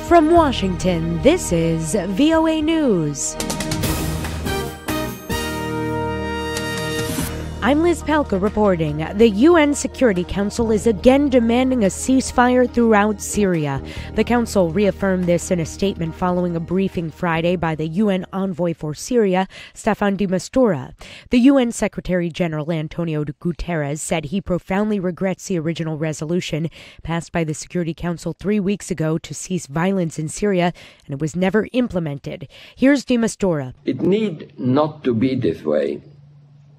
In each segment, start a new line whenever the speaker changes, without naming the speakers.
From Washington, this is VOA News. I'm Liz Palka reporting. The UN Security Council is again demanding a ceasefire throughout Syria. The council reaffirmed this in a statement following a briefing Friday by the UN envoy for Syria, Staffan de Mistura. The UN Secretary General António Guterres said he profoundly regrets the original resolution passed by the Security Council 3 weeks ago to cease violence in Syria, and it was never implemented. Here's de Mistura.
It need not to be this way.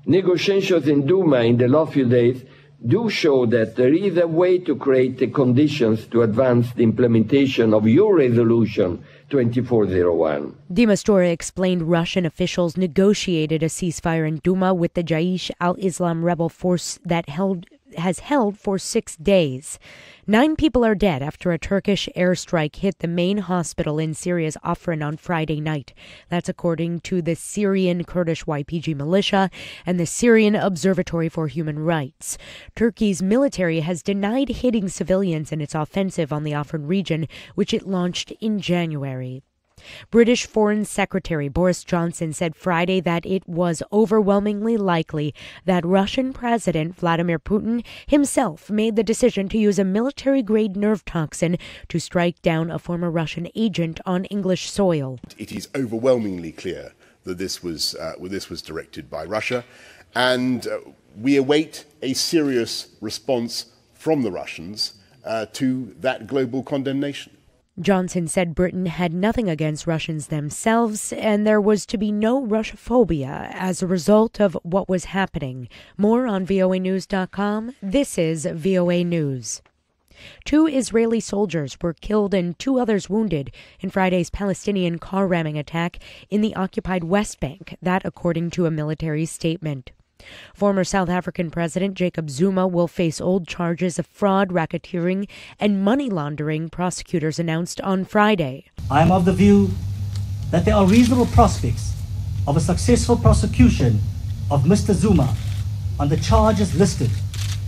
Negotiations in Douma in the last few days do show that there is a way to create the conditions to advance the implementation of your resolution 2401.
De Mistura explained Russian officials negotiated a ceasefire in Douma with the Jaish al-Islam rebel force that has held for 6 days. 9 people are dead after a Turkish airstrike hit the main hospital in Syria's Afrin on Friday night. That's according to the Syrian Kurdish YPG militia and the Syrian Observatory for Human Rights. Turkey's military has denied hitting civilians in its offensive on the Afrin region, which it launched in January. British Foreign Secretary Boris Johnson said Friday that it was overwhelmingly likely that Russian President Vladimir Putin himself made the decision to use a military-grade nerve toxin to strike down a former Russian agent on English soil.
It is overwhelmingly clear that this was directed by Russia, and we await a serious response from the Russians to that global condemnation.
Johnson said Britain had nothing against Russians themselves, and there was to be no Russophobia as a result of what was happening. More on voanews.com. This is VOA News. 2 Israeli soldiers were killed and 2 others wounded in Friday's Palestinian car ramming attack in the occupied West Bank, that according to a military statement. Former South African President Jacob Zuma will face old charges of fraud, racketeering, and money laundering, prosecutors announced on Friday.
I am of the view that there are reasonable prospects of a successful prosecution of Mr. Zuma on the charges listed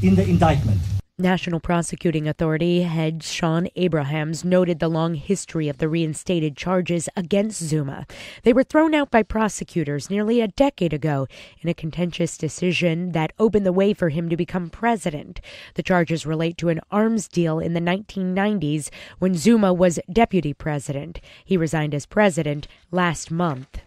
in the indictment.
National Prosecuting Authority head Sean Abrahams noted the long history of the reinstated charges against Zuma. They were thrown out by prosecutors nearly a decade ago in a contentious decision that opened the way for him to become president. The charges relate to an arms deal in the 1990s when Zuma was deputy president. He resigned as president last month.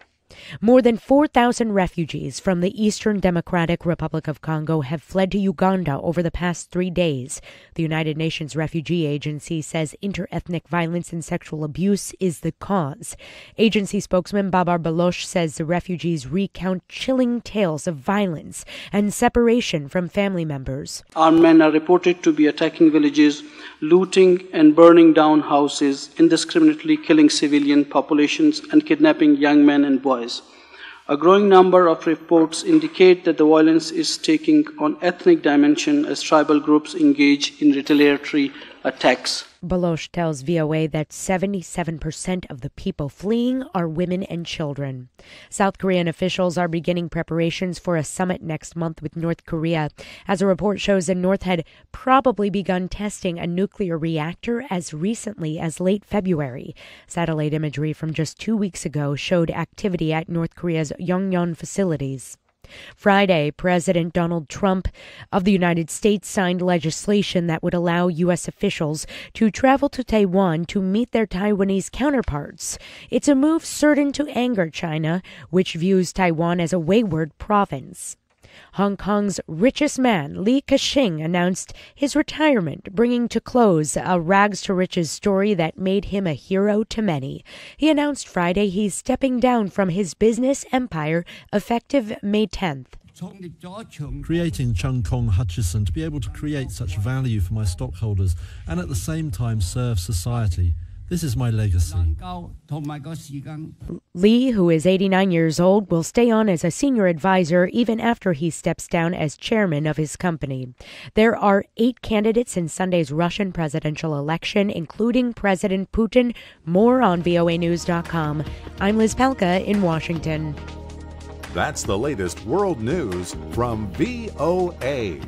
More than 4,000 refugees from the Eastern Democratic Republic of Congo have fled to Uganda over the past 3 days. The United Nations Refugee Agency says interethnic violence and sexual abuse is the cause. Agency spokesman Babar Baloch says the refugees recount chilling tales of violence and separation from family members.
Armed men are reported to be attacking villages, looting and burning down houses, indiscriminately killing civilian populations, and kidnapping young men and boys. A growing number of reports indicate that the violence is taking on ethnic dimension as tribal groups engage in retaliatory attacks.
Baloch tells VOA that 77% of the people fleeing are women and children. South Korean officials are beginning preparations for a summit next month with North Korea. As a report shows, the North had probably begun testing a nuclear reactor as recently as late February. Satellite imagery from just 2 weeks ago showed activity at North Korea's Yongbyon facilities. Friday, President Donald Trump of the United States signed legislation that would allow U.S. officials to travel to Taiwan to meet their Taiwanese counterparts. It's a move certain to anger China, which views Taiwan as a wayward province. Hong Kong's richest man, Li Ka-shing, announced his retirement, bringing to close a rags-to-riches story that made him a hero to many. He announced Friday he's stepping down from his business empire effective May 10th.
Creating Chung Kong Hutchison to be able to create such value for my stockholders and at the same time serve society. This is my legacy.
Lee, who is 89 years old, will stay on as a senior advisor even after he steps down as chairman of his company. There are 8 candidates in Sunday's Russian presidential election, including President Putin. More on voanews.com. I'm Liz Palka in Washington.
That's the latest world news from VOA.